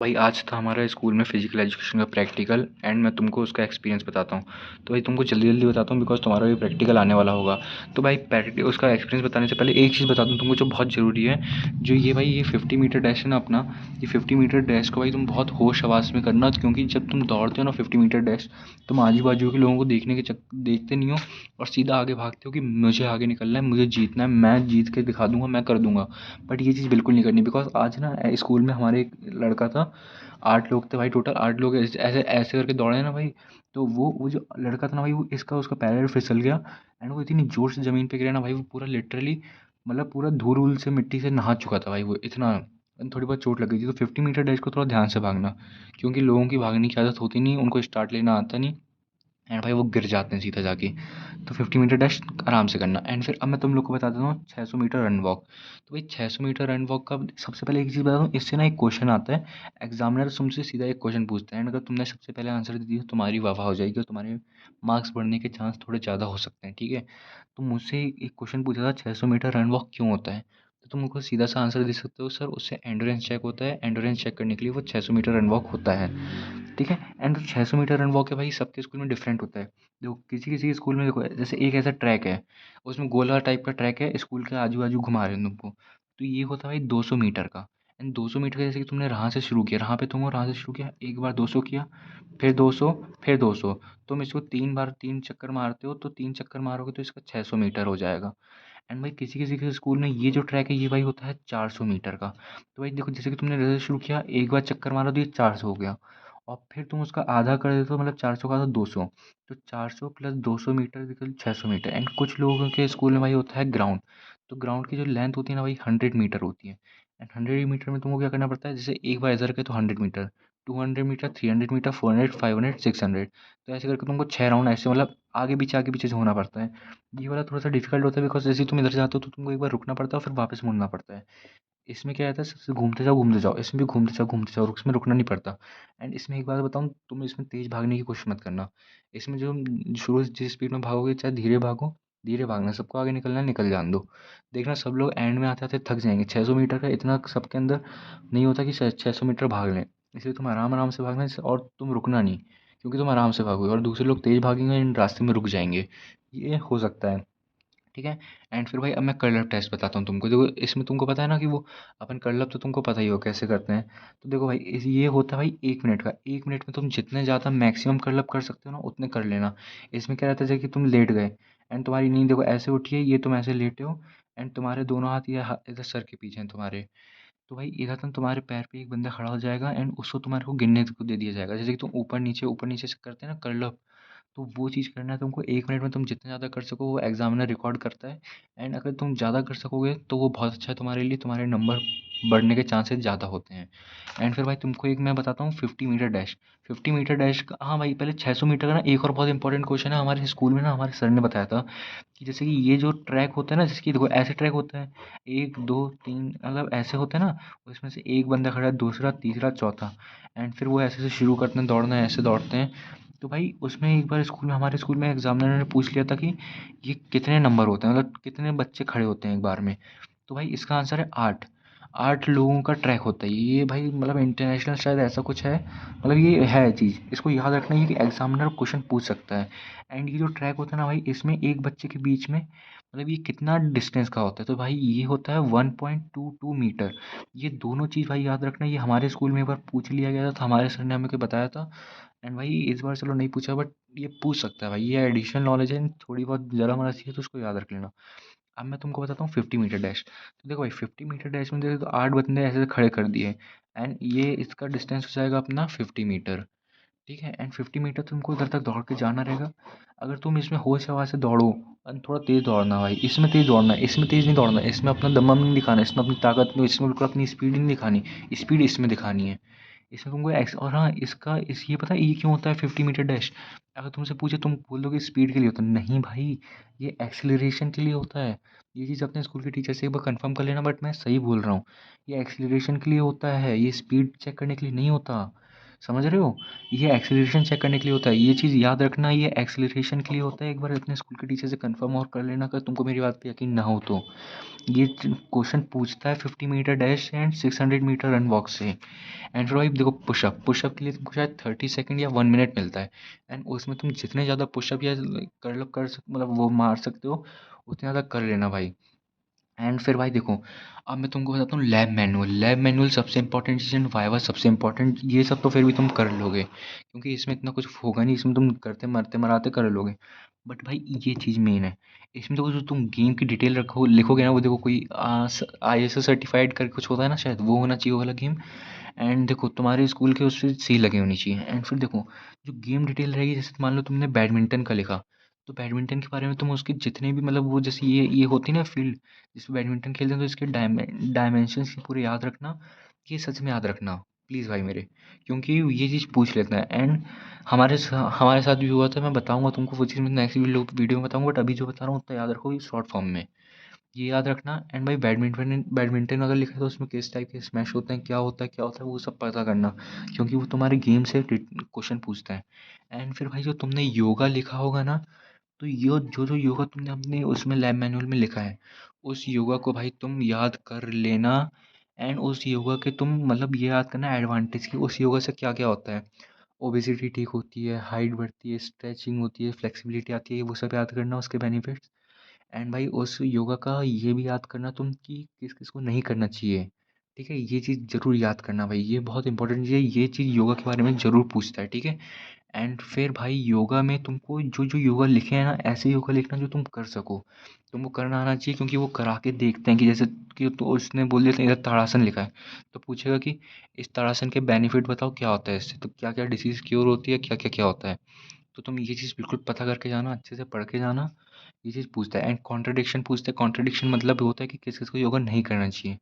भाई आज था हमारा स्कूल में फिजिकल एजुकेशन का प्रैक्टिकल एंड मैं तुमको उसका एक्सपीरियंस बताता हूँ। तो भाई तुमको जल्दी जल्दी बताता हूँ बिकॉज तुम्हारा भी प्रैक्टिकल आने वाला होगा। तो भाई प्रैक्टिस उसका एक्सपीरियंस बताने से पहले एक चीज़ बता दूँ तुमको जो बहुत ज़रूरी है। जो ये भाई ये 50 मीटर डैश है ना अपना, ये 50 मीटर डैश को भाई तुम बहुत होश आवाज़ में करना, क्योंकि जब तुम दौड़ते हो ना 50 मीटर डैश, तुम आजू बाजू के लोगों को देखते नहीं हो और सीधा आगे भागते हो कि मुझे आगे निकलना है, मुझे जीतना है, मैं जीत के दिखा दूंगा, मैं कर दूंगा। बट ये चीज़ बिल्कुल नहीं करनी बिकॉज आज ना स्कूल में हमारे एक लड़का था। 8 लोग थे भाई, टोटल 8 लोग ऐसे ऐसे ऐसे करके दौड़े ना भाई। तो वो जो लड़का था ना भाई, वो इसका उसका पैर फिसल गया एंड वो इतनी ज़ोर से ज़मीन पे गिरा ना भाई, वो पूरा लिटरली मतलब पूरा धूल-वूल से मिट्टी से नहा चुका था भाई वो इतना। थोड़ी बहुत चोट लग गई थी। तो 50 मीटर डैश को थोड़ा ध्यान से भागना, क्योंकि लोगों की भागने की आदत होती नहीं, उनको स्टार्ट लेना आता नहीं एंड भाई वो गिर जाते हैं सीधा जाके। तो 50 मीटर डैश आराम से करना एंड फिर अब मैं तुम लोग को बता देता हूँ 600 मीटर रन वॉक। तो भाई 600 मीटर रन वॉक का सबसे पहले एक चीज़ बता दूँ, इससे ना एक क्वेश्चन आता है। एग्जामिनर तुमसे सीधा एक क्वेश्चन पूछता है एंड अगर तुमने सबसे पहले आंसर दे दिया तो तुम्हारी वाह हो जाएगी और तुम्हारे मार्क्स बढ़ने के चांस थोड़े ज़्यादा हो सकते हैं, ठीक है। तो मुझसे एक क्वेश्चन पूछा था 600 मीटर रन वॉक क्यों होता है। तो तुम उनको सीधा सा आंसर दे सकते हो, सर उससे एंडोरेंस चेक होता है, एंडोरेंस चेक करने के लिए वो 600 मीटर रन वॉक होता है, ठीक है। एंड जो 600 मीटर रन वॉक है भाई सबके स्कूल में डिफरेंट होता है। देखो किसी किसी स्कूल में देखो जैसे एक ऐसा ट्रैक है, उसमें गोला टाइप का ट्रैक है, स्कूल के आजू बाजू घुमा रहे हैं तुमको। तो ये होता है भाई 200 मीटर का। एंड 200 मीटर का जैसे कि तुमने यहाँ से शुरू किया, यहाँ पे तुमको यहाँ से शुरू किया, एक बार 200 किया, फिर 200, फिर 200। तुम इसको 3 बार 3 चक्कर मारते हो, तो 3 चक्कर मारोगे तो इसका 600 मीटर हो जाएगा। एंड भाई किसी किसी के स्कूल में ये जो ट्रैक है ये भाई होता है 400 मीटर का। तो भाई देखो जैसे कि तुमने जैसे शुरू किया, एक बार चक्कर मारा तो ये 400 हो गया, और फिर तुम उसका आधा कर देते हो, मतलब 400 का तो 200। तो 400 plus 200 metre equal 600 metre. And कुछ लोगों के स्कूल में भाई होता है ग्राउंड। तो ग्राउंड की जो लेंथ होती है ना भाई 100 मीटर होती है। एंड 100 मीटर में तुमको क्या करना पड़ता है, जैसे एक बार इधर के तो 100 मीटर, 200 मीटर, 300 मीटर, 400, 500, 600। तो ऐसे करके तुमको 6 राउंड ऐसे मतलब आगे पीछे से होना पड़ता है। ये वाला थोड़ा सा डिफिकल्ट होता है बिकॉज जैसे ही तुम इधर जाते हो तो तुमको एक बार रुकना पड़ता है और फिर वापस मुड़ना पड़ता है। इसमें क्या रहता है, सबसे घूमते जाओ, इसमें भी घूमते जाओ, इसमें रुकना नहीं पड़ता। एंड इसमें एक बात बताऊँ, तुम इसमें तेज़ भागने की कोशिश मत करना। इसमें जो शुरू से जिस स्पीड में भागोगे, चाहे धीरे भागो, धीरे भागना, सबको आगे निकलना है, निकल जाने दो। देखना सब लोग एंड में आते आते थक जाएंगे, 600 मीटर का इतना सबके अंदर नहीं होता कि 600 मीटर भाग लें। इसलिए तुम आराम आराम से भागना और तुम रुकना नहीं, क्योंकि तुम आराम से भागोगे और दूसरे लोग तेज़ भागेंगे एंड रास्ते में रुक जाएंगे। ये हो सकता है, ठीक है। एंड फिर भाई अब मैं कर्ल अप टेस्ट बताता हूँ तुमको। देखो इसमें तुमको पता है ना कि वो अपन कर्ल अप तो तुमको पता ही हो कैसे करते हैं। तो देखो भाई ये होता है भाई 1 मिनट का, 1 मिनट में तुम जितने ज़्यादा मैक्सिमम कर्ल अप कर सकते हो ना उतने कर लेना। इसमें क्या रहता है, जैसे कि तुम लेट गए एंड तुम्हारी नींद देखो ऐसे उठी है, ये तुम ऐसे लेटे हो एंड तुम्हारे दोनों हाथ ये इधर सर के पीछे हैं तुम्हारे। तो भाई इधर तुम तुम्हारे पैर पे एक बंदा खड़ा हो जाएगा एंड उसको तुम्हारे को गिनने को दे दिया जाएगा, जैसे कि तुम ऊपर नीचे से करते हैं ना कर्ल अप। तो वो चीज़ करना है तुमको, 1 मिनट में तुम जितना ज़्यादा कर सको वो एग्जामिनर रिकॉर्ड करता है। एंड अगर तुम ज़्यादा कर सकोगे तो वो बहुत अच्छा है तुम्हारे लिए, तुम्हारे नंबर बढ़ने के चांसेस ज़्यादा होते हैं। एंड फिर भाई तुमको एक मैं बताता हूँ 50 मीटर डैश। 50 मीटर डैश का, हाँ भाई पहले 600 मीटर का ना एक और बहुत इंपॉर्टेंट क्वेश्चन है, हमारे स्कूल में ना हमारे सर ने बताया था कि जैसे कि ये जो ट्रैक होता है ना, जिसकी देखो ऐसे ट्रैक होता है, 1 2 3 मतलब ऐसे होते हैं ना, उसमें से एक बंदा खड़ा है, दूसरा, तीसरा, चौथा, एंड फिर वो ऐसे से शुरू करते हैं दौड़ना, ऐसे दौड़ते हैं। तो भाई उसमें एक बार स्कूल में, हमारे स्कूल में एग्जामिनर ने पूछ लिया था कि ये कितने नंबर होते हैं, मतलब कितने बच्चे खड़े होते हैं एक बार में। तो भाई इसका आंसर है 8। 8 लोगों का ट्रैक होता है ये भाई, मतलब इंटरनेशनल शायद ऐसा कुछ है, मतलब ये है चीज़, इसको याद रखना है कि एग्जामिनर क्वेश्चन पूछ सकता है। एंड ये जो ट्रैक होता है ना भाई, इसमें एक बच्चे के बीच में मतलब ये कितना डिस्टेंस का होता है, तो भाई ये होता है 1.22 मीटर। ये दोनों चीज़ भाई याद रखना, ये हमारे स्कूल में एक बार पूछ लिया गया था, तो हमारे सर ने हमें को बताया था। एंड भाई इस बार चलो नहीं पूछा, बट ये पूछ सकता है भाई, ये एडिशनल नॉलेज है, थोड़ी बहुत ज़रा मरा चीज़ है तो उसको याद रख लेना। अब मैं तुमको बताता हूँ 50 मीटर डैश। तो देखो भाई 50 मीटर डैश में देखो तो 8 बंदे ऐसे खड़े कर दिए एंड ये इसका डिस्टेंस हो जाएगा अपना 50 मीटर, ठीक है। एंड 50 मीटर तुमको इधर तक दौड़ के जाना रहेगा। अगर तुम इसमें होश हवास से दौड़ो एंड थोड़ा तेज़ दौड़ना भाई, इसमें तेज़ दौड़ना है, इसमें तेज़ नहीं दौड़ना, इसमें अपना दम नहीं दिखाना, इसमें अपनी ताकत नहीं, इसमें बिल्कुल अपनी स्पीड नहीं दिखानी, स्पीड इसमें दिखानी है। इसमें तुमको एक्स, और हाँ इसका इस ये पता है ये क्यों होता है 50 मीटर डैश। अगर तुमसे पूछे तुम बोल दोगे स्पीड के लिए होता है, नहीं भाई, ये एक्सीलरेशन के लिए होता है। ये चीज़ अपने स्कूल के टीचर से एक बार कंफर्म कर लेना, बट मैं सही बोल रहा हूँ। ये एक्सीलरेशन के लिए होता है, ये स्पीड चेक करने के लिए नहीं होता। समझ रहे हो? ये एक्सेलरेशन चेक करने के लिए होता है, ये चीज़ याद रखना, ये एक्सेलरेशन के लिए होता है। एक बार अपने स्कूल के टीचर से कंफर्म और कर लेना, अगर तुमको मेरी बात पे यकीन ना हो तो। ये क्वेश्चन पूछता है 50 metre dash and 600 metre run walk से। एंड फिर भाई देखो, पुशअप पुशअप के लिए तुमको शायद 30 सेकंड या 1 मिनट मिलता है। एंड उसमें तुम जितने ज़्यादा पुशअप या मतलब वो मार सकते हो, उतने ज़्यादा कर लेना भाई। एंड फिर भाई देखो, अब मैं तुमको बताता हूँ लैब मैनुअल सबसे इंपॉर्टेंट चीज़ है, वाइवा सबसे इंपॉर्टेंट। ये सब तो फिर भी तुम कर लोगे, क्योंकि इसमें इतना कुछ होगा नहीं, इसमें तुम करते मरते मराते कर लोगे। बट भाई ये चीज़ मेन है, इसमें तो जो तुम गेम की डिटेल रखो लिखोगे ना, वो देखो कोई ISO सर्टिफाइड करके कुछ होता है ना शायद, वो होना चाहिए वो वाला गेम। एंड देखो तुम्हारे स्कूल के उस पे सील लगी होनी चाहिए। एंड फिर देखो, जो गेम डिटेल रहेगी, जैसे मान लो तुमने बैडमिंटन का लिखा, तो बैडमिंटन के बारे में तुम उसके जितने भी मतलब वो जैसे ये होती है ना फील्ड जिसमें बैडमिंटन खेलते हैं, तो इसके डायमेंशंस पूरे याद रखना। ये सच में याद रखना प्लीज़ भाई मेरे, क्योंकि ये चीज़ पूछ लेते हैं। एंड हमारे साथ भी हुआ था, मैं बताऊंगा तुमको वो चीज़, मैं नेक्स्ट वीडियो में बताऊंगा, बट अभी जो बता रहा हूँ उतना याद रखो, ये शॉर्ट फॉर्म में ये याद रखना। एंड भाई बैडमिंटन अगर लिखा है तो उसमें किस टाइप के स्मैश होते हैं, क्या होता है वो सब पता करना, क्योंकि वो तुम्हारे गेम से क्वेश्चन पूछता है। एंड फिर भाई जो तुमने योगा लिखा होगा ना, तो यो जो जो योगा तुमने अपने उसमें लैब मैनुअल में लिखा है, उस योगा को भाई तुम याद कर लेना। एंड उस योगा के तुम मतलब ये याद करना एडवांटेज की, उस योगा से क्या क्या होता है। ओबेसिटी ठीक होती है, हाइट बढ़ती है, स्ट्रेचिंग होती है, फ्लेक्सिबिलिटी आती है, वो सब याद करना उसके बेनिफिट्स। एंड भाई उस योगा का ये भी याद करना तुम कि किस किस को नहीं करना चाहिए। ठीक है, ये चीज़ ज़रूर याद करना भाई, ये बहुत इंपॉर्टेंट चीज़ है, ये चीज़ योगा के बारे में ज़रूर पूछता है। ठीक है। एंड फिर भाई योगा में तुमको जो जो योगा लिखे हैं ना, ऐसे योगा लिखना जो तुम कर सको, तुमको करना आना चाहिए, क्योंकि वो करा के देखते हैं कि जैसे कि तो उसने बोल दिया था इधर ताड़ासन लिखा है, तो पूछेगा कि इस ताड़ासन के बेनिफिट बताओ क्या होता है इससे, तो क्या क्या डिसीज़ क्योर होती है, क्या क्या क्या होता है। तो तुम ये चीज़ बिल्कुल पता करके जाना, अच्छे से पढ़ के जाना। ये चीज़ पूछता है। एंड कॉन्ट्रडिक्शन पूछता है, कॉन्ट्रडिक्शन मतलब होता है कि किस किस को योगा नहीं करना चाहिए।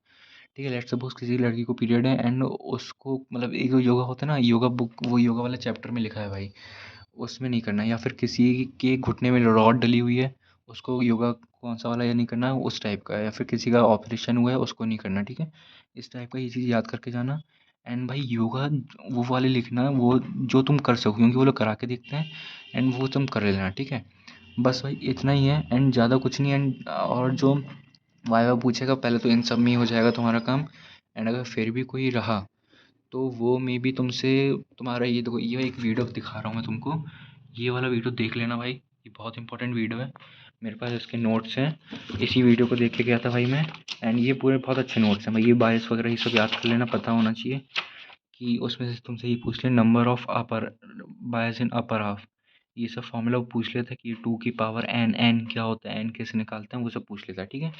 ठीक है, लेट्स सपोज किसी लड़की को पीरियड है, एंड उसको मतलब एक योगा होता है ना, योगा बुक, वो योगा वाला चैप्टर में लिखा है भाई, उसमें नहीं करना। या फिर किसी के घुटने में रॉड डली हुई है, उसको योगा कौन सा वाला या नहीं करना, उस टाइप का। या फिर किसी का ऑपरेशन हुआ है, उसको नहीं करना। ठीक है, इस टाइप का ये चीज़ याद करके जाना। एंड भाई योगा वो वाले लिखना वो जो तुम कर सको, क्योंकि वो लोग करा के देखते हैं, एंड वो तुम कर लेना। ठीक है, बस भाई इतना ही है, एंड ज़्यादा कुछ नहीं। एंड और जो वाइवा पूछेगा पहले तो इन सब में ही हो जाएगा तुम्हारा काम। एंड अगर फिर भी कोई रहा, तो वो मे बी तुमसे, तुम्हारा ये देखो, ये एक वीडियो दिखा रहा हूँ मैं तुमको, ये वाला वीडियो देख लेना भाई, ये बहुत इंपॉर्टेंट वीडियो है। मेरे पास इसके नोट्स हैं, इसी वीडियो को देख के गया था भाई मैं। एंड ये पूरे बहुत अच्छे नोट्स हैं भाई, ये बायस वगैरह ये सब याद कर लेना, पता होना चाहिए। कि उसमें से तुमसे ये पूछ ले number of upper bias in upper half, ये सब फॉर्मूला वो पूछ लेता है कि 2 की पावर एन, एन क्या होता है, एन कैसे निकालते हैं, वो सब पूछ लेता है। ठीक है,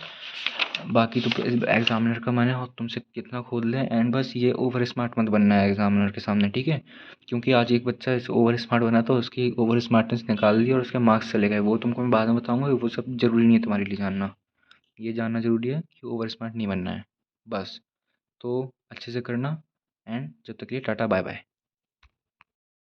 बाकी तो एग्जामिनर का मन है और तुमसे कितना खोद ले। एंड बस ये ओवर स्मार्ट मत बनना है एग्जामिनर के सामने। ठीक है, क्योंकि आज एक बच्चा इस ओवर स्मार्ट बना तो उसकी ओवर स्मार्टनेस निकाल दी और उसके मार्क्स चले गए, वो तुमको मैं बाद में बताऊंगा, वो सब ज़रूरी नहीं है तुम्हारे लिए जानना। ये जानना ज़रूरी है कि ओवर स्मार्ट नहीं बनना है बस। तो अच्छे से करना। एंड जब तक के लिए टाटा बाय बाय।